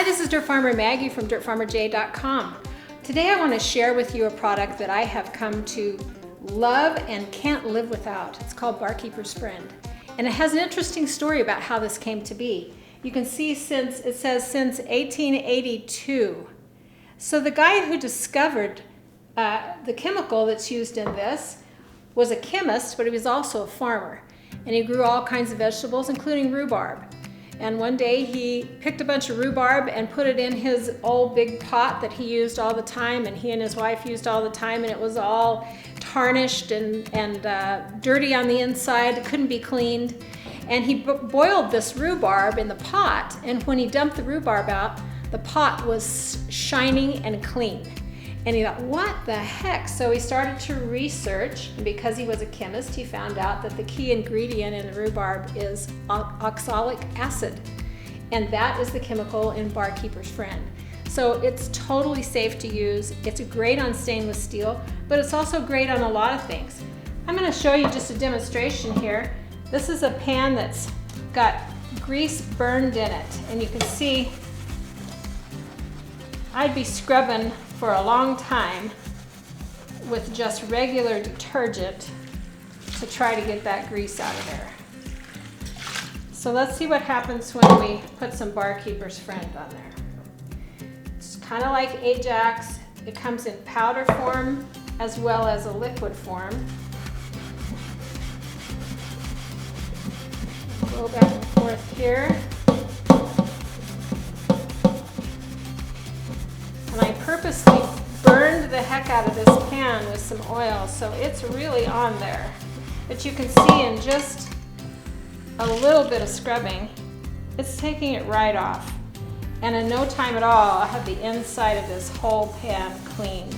this is Dirtfarmer Maggie from dirtfarmerj.com. Today I want to share with you a product that I have come to love and can't live without. It's called Barkeeper's Friend. And it has an interesting story about how this came to be. You can see it says since 1882. So the guy who discovered the chemical that's used in this was a chemist, but he was also a farmer. And he grew all kinds of vegetables, including rhubarb. And one day he picked a bunch of rhubarb and put it in his old big pot that he used all the time, and he and his wife used all the time, and it was all tarnished and dirty on the inside, couldn't be cleaned. And he boiled this rhubarb in the pot, and when he dumped the rhubarb out, the pot was shining and clean. And he thought, what the heck? So he started to research, and because he was a chemist, he found out that the key ingredient in the rhubarb is oxalic acid. And that is the chemical in Barkeeper's Friend. So it's totally safe to use. It's great on stainless steel, but it's also great on a lot of things. I'm gonna show you just a demonstration here. This is a pan that's got grease burned in it, and you can see I'd be scrubbing for a long time with just regular detergent to try to get that grease out of there. So let's see what happens when we put some Barkeeper's Friend on there. It's kind of like Ajax. It comes in powder form as well as a liquid form. Go back and forth here. And I purposely burned the heck out of this pan with some oil, so it's really on there. But you can see in just a little bit of scrubbing, it's taking it right off. And in no time at all, I'll have the inside of this whole pan cleaned.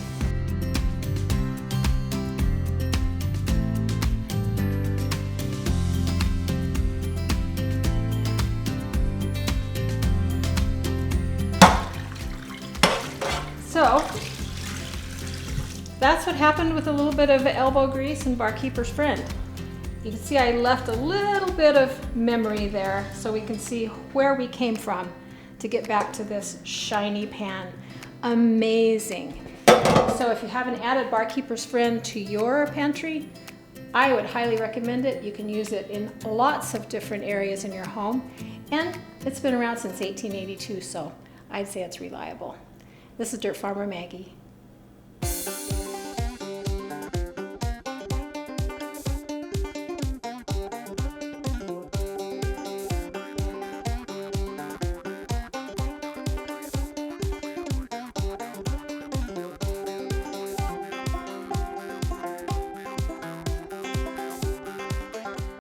So that's what happened with a little bit of elbow grease and Barkeeper's Friend. You can see I left a little bit of memory there so we can see where we came from to get back to this shiny pan. Amazing. So if you haven't added Barkeeper's Friend to your pantry, I would highly recommend it. You can use it in lots of different areas in your home, and it's been around since 1882, so I'd say it's reliable. This is Dirtfarmer Maggie.